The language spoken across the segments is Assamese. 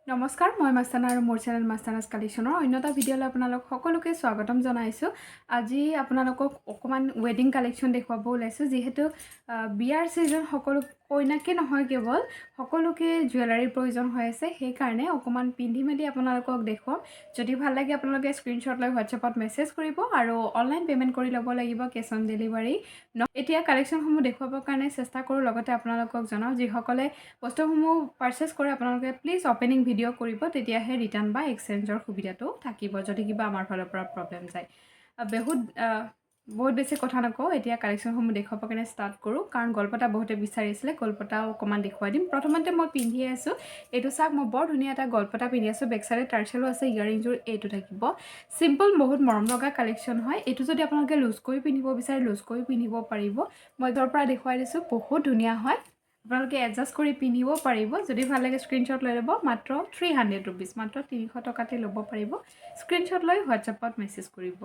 নমস্কাৰ মই মাস্তানা আৰু মোৰ চেনেল মাস্তানাছ কালেকশ্যনৰ অন্যটা ভিডিঅ'লৈ আপোনালোক সকলোকে স্বাগতম জনাইছোঁ। আজি আপোনালোকক অকমান ৱেডিং কালেকশ্যন দেখুৱাব ওলাইছোঁ যিহেতু বিয়াৰ সিজন সকলো কইনাকে নহয় কেৱল সকলোকে জুৱেলাৰীৰ প্ৰয়োজন হৈ আছে সেইকাৰণে অকমান পিন্ধি মেলি আপোনালোকক দেখুৱাম। যদি ভাল লাগে আপোনালোকে স্ক্ৰীনশ্বট লৈ WhatsAppত মেছেজ কৰিব আৰু অনলাইন পেমেন্ট কৰি ল'ব লাগিব কেছ অন ডেলিভাৰী। এতিয়া কালেকশ্যনসমূহ দেখুৱাবৰ কাৰণে চেষ্টা কৰোঁ লগতে আপোনালোকক জনাওঁ যিসকলে বস্তুসমূহ পাৰচেজ কৰে আপোনালোকে প্লিজ অপেনিং ভিডিঅ' কৰিব তেতিয়াহে ৰিটাৰ্ণ বা এক্সচেঞ্জৰ সুবিধাটো থাকিব যদি কিবা আমাৰ ফালৰ পৰা প্ৰব্লেম যায়। বহুত বেছি কথা নকওঁ এতিয়া কালেকশ্যনসমূহ দেখুৱাবৰ কাৰণে ষ্টাৰ্ট কৰোঁ কাৰণ গল্পটা বহুতে বিচাৰিছিলে গল্পটাও অকণমান দেখুৱাই দিম। প্ৰথমতে মই পিন্ধি আছোঁ এইটো চাওক মই বৰ ধুনীয়া এটা গল্পটা পিন্ধি আছোঁ বেক চাইডে টাৰ্চেলো আছে ইয়াৰিংযোৰ এইটো থাকিব চিম্পল বহুত মৰম লগা কালেকশ্যন হয়। এইটো যদি আপোনালোকে লুজ কৰি পিন্ধিব বিচাৰে লুজ কৰি পিন্ধিব পাৰিব। মই য'ৰ পৰা দেখুৱাই দিছোঁ বহুত ধুনীয়া হয় আপোনালোকে এডজাষ্ট কৰি পিন্ধিব পাৰিব। যদি ভাল লাগে স্ক্ৰীনশ্বট লৈ ল'ব মাত্ৰ 300 ৰুপিজ মাত্ৰ 300 টকাতে ল'ব পাৰিব। স্ক্ৰীনশ্বট লৈ WhatsAppত মেছেজ কৰিব।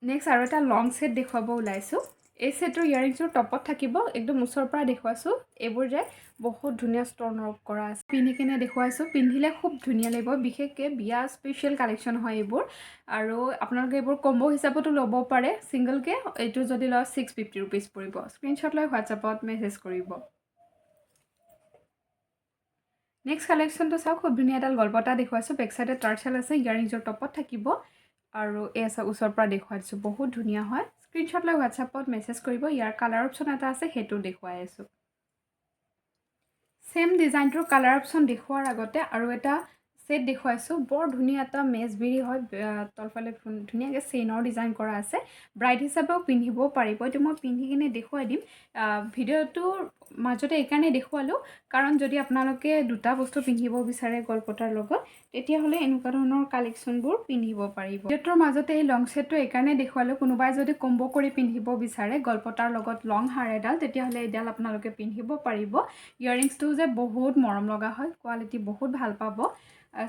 নেক্সট আৰু এটা লং সেট দেখুৱাব ওলাইছোঁ। এই সেটৰ ইয়াৰিংছৰ টপত থাকিব একদম ওচৰৰ পৰা দেখুৱাইছোঁ এইবোৰ যে বহুত ধুনীয়া ষ্টন ৱৰ্ক কৰা আছে পিন্ধি কিনে দেখুৱাইছোঁ পিন্ধিলে খুব ধুনীয়া লাগিব বিশেষকৈ বিয়া স্পেচিয়েল কালেকশ্যন হয় এইবোৰ আৰু আপোনালোকে এইবোৰ কম্বো হিচাপতো ল'ব পাৰে ছিংগলকৈ এইটো যদি লয় 650 ৰুপিজ পৰিব। স্ক্ৰীনশ্বট লৈ WhatsAppত মেছেজ কৰিব। নেক্সট কালেকশ্যনটো চাওক খুব ধুনীয়া এডাল গল্পটা দেখুৱাইছোঁ বেক চাইডে টাৰ্চেল আছে ইয়াৰিংছৰ টপত থাকিব আৰু এই আছে ওচৰৰ পৰা দেখুৱাই দিছোঁ বহুত ধুনীয়া হয়। স্ক্ৰীনশ্বট লৈ WhatsAppত মেছেজ কৰিব। ইয়াৰ কালাৰ অপশ্যন এটা আছে সেইটো দেখুৱাই আছোঁ। সেম ডিজাইনটোৰ কালাৰ অপশ্যন দেখুৱাৰ আগতে আৰু এটা সেট দেখুৱাইছোঁ বৰ ধুনীয়া এটা মেজবিৰি হয় তলফালে ধুনীয়াকৈ চেইনৰ ডিজাইন কৰা আছে ব্ৰাইড হিচাপেও পিন্ধিব পাৰিব। এইটো মই পিন্ধি কিনে দেখুৱাই দিম ভিডিঅ'টোৰ মাজতে এইকাৰণে দেখুৱালোঁ কাৰণ যদি আপোনালোকে দুটা বস্তু পিন্ধিব বিচাৰে গল্পটাৰ লগত তেতিয়াহ'লে এনেকুৱা ধৰণৰ কালেকশ্যনবোৰ পিন্ধিব পাৰিব। ভিডিঅ'টোৰ মাজতে এই লং সেটটো এইকাৰণে দেখুৱালোঁ কোনোবাই যদি কম্বো কৰি পিন্ধিব বিচাৰে গল্পটাৰ লগত লং হাৰ এডাল তেতিয়াহ'লে এইডাল আপোনালোকে পিন্ধিব পাৰিব। ইয়াৰিংছটো যে বহুত মৰম লগা হয় কোৱালিটি বহুত ভাল পাব।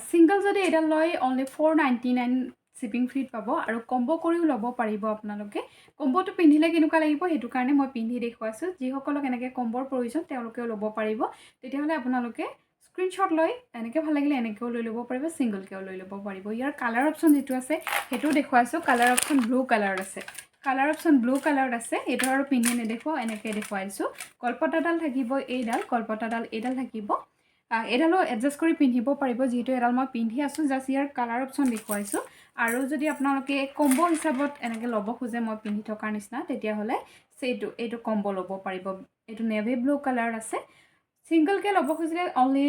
ছিংগল যদি এইডাল লয় অনলি 499 শ্বিপিং ফ্ৰীত পাব আৰু কম্বো কৰিও ল'ব পাৰিব আপোনালোকে। কম্বোটো পিন্ধিলে কেনেকুৱা লাগিব সেইটো কাৰণে মই পিন্ধি দেখুৱাইছোঁ যিসকলক এনেকৈ কম্বৰ প্ৰয়োজন তেওঁলোকেও ল'ব পাৰিব। তেতিয়াহ'লে আপোনালোকে স্ক্ৰীনশ্বট লৈ এনেকৈ ভাল লাগিলে এনেকৈও লৈ ল'ব পাৰিব ছিংগলকৈও লৈ ল'ব পাৰিব। ইয়াৰ কালাৰ অপশ্যন যিটো আছে সেইটোও দেখুৱাইছোঁ কালাৰ অপশ্যন ব্লু কালাৰত আছে এইটো আৰু পিন্ধি নেদেখুৱাওঁ এনেকৈ দেখুৱাই দিছোঁ। গল্পটাডাল থাকিব এইডাল গল্পটাডাল এইডাল থাকিব এইডালো এডজাষ্ট কৰি পিন্ধিব পাৰিব যিহেতু এডাল মই পিন্ধি আছোঁ জাষ্ট ইয়াৰ কালাৰ অপশ্যন দেখুৱাইছোঁ। আৰু যদি আপোনালোকে কম্বো হিচাপত এনেকৈ ল'ব খোজে মই পিন্ধি থকাৰ নিচিনা তেতিয়াহ'লে এইটো কম্বো ল'ব পাৰিব। এইটো নেভি ব্লু কালাৰ আছে ছিংগলকৈ ল'ব খুজিলে অনলি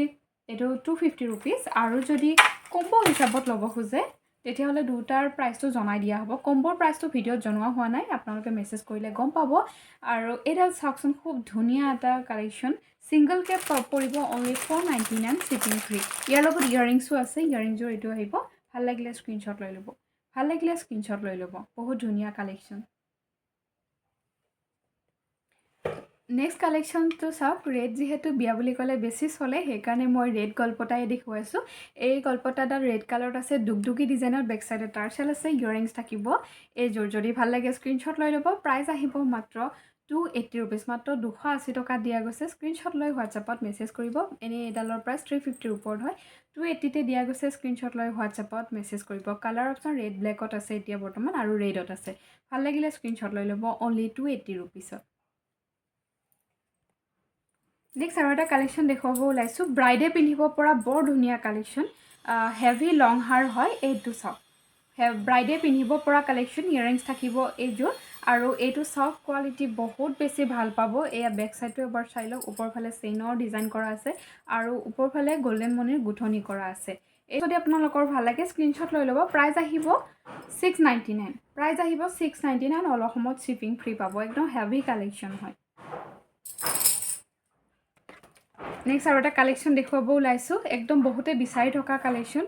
এইটো 250 ৰুপিজ আৰু যদি কম্বো হিচাপত ল'ব খোজে তেতিয়াহ'লে দুটাৰ প্ৰাইচটো জনাই দিয়া হ'ব। কম্বৰ প্ৰাইচটো ভিডিঅ'ত জনোৱা হোৱা নাই আপোনালোকে মেছেজ কৰিলে গম পাব। আৰু এইডাল চাওকচোন খুব ধুনীয়া এটা কালেকশ্যন ছিংগলকৈ পৰিব অনলি 499 শ্বিপিং ফ্ৰী। ইয়াৰ লগত ইয়াৰিংছো আছে ইয়াৰিংযোৰ এইটো আহিব ভাল লাগিলে স্ক্ৰীনশ্বট লৈ ল'ব বহুত ধুনীয়া কালেকশ্যন। নেক্সট কালেকশ্যনটো চাওক ৰেড যিহেতু বিয়া বুলি ক'লে বেছি চলে সেইকাৰণে মই ৰেড গল্পটাই দেখুৱাইছোঁ। এই গল্পটাডাল ৰেড কালাৰত আছে দুগদুগী ডিজাইনত বেক চাইডে টাৰ্চেল আছে ইয়াৰিংছ থাকিব এইযোৰ যদি ভাল লাগে স্ক্ৰীনশ্বট লৈ ল'ব। প্ৰাইচ আহিব মাত্ৰ 280 ৰুপিজ মাত্ৰ 280 টকা দিয়া গৈছে। স্ক্ৰীনশ্বট লৈ WhatsAppত মেছেজ কৰিব। এনেই এইডালৰ প্ৰাইচ 350 ওপৰত হয় 280তে দিয়া গৈছে। স্ক্ৰীনশ্বট লৈ WhatsAppত মেছেজ কৰিব। কালাৰ অপশ্যন ৰেড ব্লেকত আছে এতিয়া বৰ্তমান আৰু ৰেডত আছে ভাল লাগিলে স্ক্ৰীনশ্বট লৈ ল'ব অনলি 280 ৰুপিজত। নেক্সট আৰু এটা কালেকশ্যন দেখুৱাব ওলাইছোঁ ব্ৰাইডে পিন্ধিব পৰা বৰ ধুনীয়া কালেকশ্যন হেভি লং হাৰ হয় এইটো চাওক ব্ৰাইডে পিন্ধিব পৰা কালেকশ্যন ইয়াৰিংছ থাকিব এইযোৰ আৰু এইটো চাওক কোৱালিটি বহুত বেছি ভাল পাব। এয়া বেক চাইডটো এবাৰ চাই লওক ওপৰফালে চেইনৰ ডিজাইন কৰা আছে আৰু ওপৰফালে গল্ডেন মণিৰ গুঠনি কৰা আছে। এই যদি আপোনালোকৰ ভাল লাগে স্ক্ৰীনশ্বট লৈ ল'ব। প্ৰাইচ আহিব 699 অলপ সময়ত শ্বিপিং ফ্ৰী পাব একদম হেভি কালেকশ্যন হয়। নেক্সট আৰু এটা কালেকশ্যন দেখুৱাব ওলাইছোঁ একদম বহুতে বিচাৰি থকা কালেকশ্যন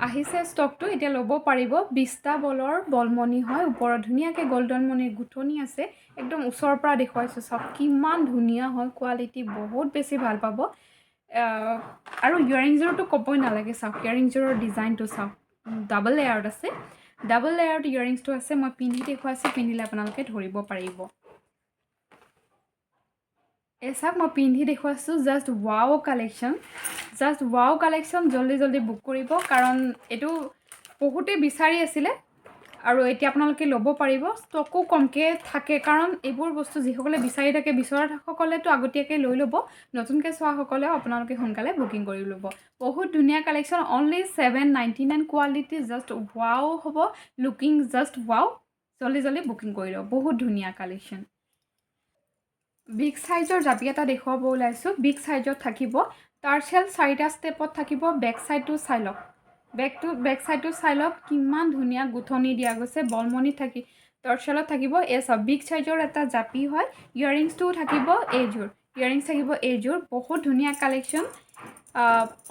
আহিছে ষ্টকটো এতিয়া ল'ব পাৰিব। 20টা বলৰ বলমণি হয় ওপৰত ধুনীয়াকৈ গল্ডেন মণিৰ গুঠনি আছে একদম ওচৰৰ পৰা দেখুৱাইছোঁ চাওক কিমান ধুনীয়া হয় কোৱালিটি বহুত বেছি ভাল পাব। আৰু ইয়াৰিংযোৰটো ক'বই নালাগে চাওক ইয়াৰিংযোৰৰ ডিজাইনটো চাওক ডাবল লেয়াৰত আছে ডাবল লেয়াৰত ইয়াৰিংছটো আছে মই পিন্ধি দেখুৱাইছোঁ পিন্ধিলে আপোনালোকে ধৰিব পাৰিব। এচাক মই পিন্ধি দেখুৱাইছোঁ জাষ্ট ৱাও কালেকশ্যন জল্দি বুক কৰিব কাৰণ এইটো বহুতেই বিচাৰি আছিলে আৰু এতিয়া আপোনালোকে ল'ব পাৰিব ষ্টকো কমকৈ থাকে কাৰণ এইবোৰ বস্তু যিসকলে বিচাৰি থাকে বিচৰাসকলেতো আগতীয়াকৈ লৈ ল'ব নতুনকৈ চোৱাসকলেও আপোনালোকে সোনকালে বুকিং কৰি ল'ব বহুত ধুনীয়া collection only 799 quality just wow হ'ব লুকিং জাষ্ট ৱাও জল্দি বুকিং কৰি লওক বহুত ধুনীয়া কালেকশ্যন বিগ সাইজৰ জাপি এটা দেখুৱাব ওলাইছোঁ বিগ সাইজত থাকিব টাৰ্চেল 4টা ষ্টেপত থাকিব বেক সাইডটো চাই লওক বেক সাইডটো চাই লওক কিমান ধুনীয়া গুঠনি দিয়া গৈছে বলমণিত থাকি টাৰ্চেলত থাকিব এসব বিগ সাইজৰ এটা জাপি হয় ইয়াৰিংছটো থাকিব এইযোৰ বহুত ধুনীয়া কালেকশ্যন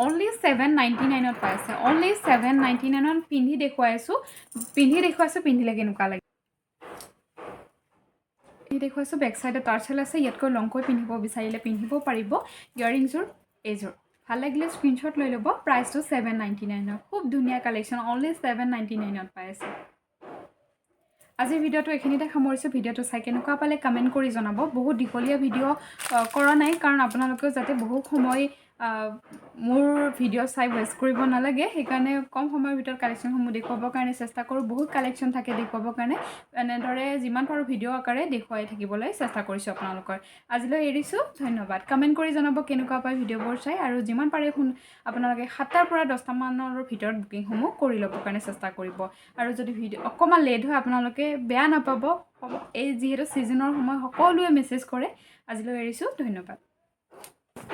অনলি 799ত পাইছে অনলি 799ত পিন্ধি দেখুৱাইছোঁ পিন্ধিলে কেনেকুৱা লাগে দেখুৱাইছোঁ বেক চাইডত টাৰ্চেল আছে ইয়াতকৈ লংকৈ পিন্ধিব বিচাৰিলে পিন্ধিব পাৰিব ইয়াৰিংছযোৰ এইযোৰ ভাল লাগিলে স্ক্ৰীনশ্বট লৈ ল'ব প্ৰাইচটো 799 খুব ধুনীয়া কালেকশ্যন অনলি 799ত পাই আছে আজিৰ ভিডিঅ'টো এইখিনিতে সামৰিছোঁ ভিডিঅ'টো চাই কেনেকুৱা পালে কমেণ্ট কৰি জনাব বহুত দীঘলীয়া ভিডিঅ' কৰা নাই কাৰণ আপোনালোকেও যাতে বহু সময় মোৰ ভিডিঅ' চাই ৱেষ্ট কৰিব নালাগে সেইকাৰণে কম সময়ৰ ভিতৰত কালেকশ্যনসমূহ দেখুৱাবৰ কাৰণে চেষ্টা কৰোঁ বহুত কালেকশ্যন থাকে দেখুৱাবৰ কাৰণে এনেদৰে যিমান পাৰোঁ ভিডিঅ' আকাৰে দেখুৱাই থাকিবলৈ চেষ্টা কৰিছোঁ আপোনালোকৰ আজিলৈ এৰিছোঁ ধন্যবাদ কমেণ্ট কৰি জনাব কেনেকুৱা পায় ভিডিঅ'বোৰ চাই আৰু যিমান পাৰে আপোনালোকে 7টাৰ পৰা 10টামানৰ ভিতৰত বুকিংসমূহ কৰি ল'বৰ কাৰণে চেষ্টা কৰিব আৰু যদি ভিডিঅ' অকণমান লেট হয় আপোনালোকে বেয়া নাপাব এই যিহেতু ছিজনৰ সময় সকলোৱে মেছেজ কৰে আজিলৈ এৰিছোঁ ধন্যবাদ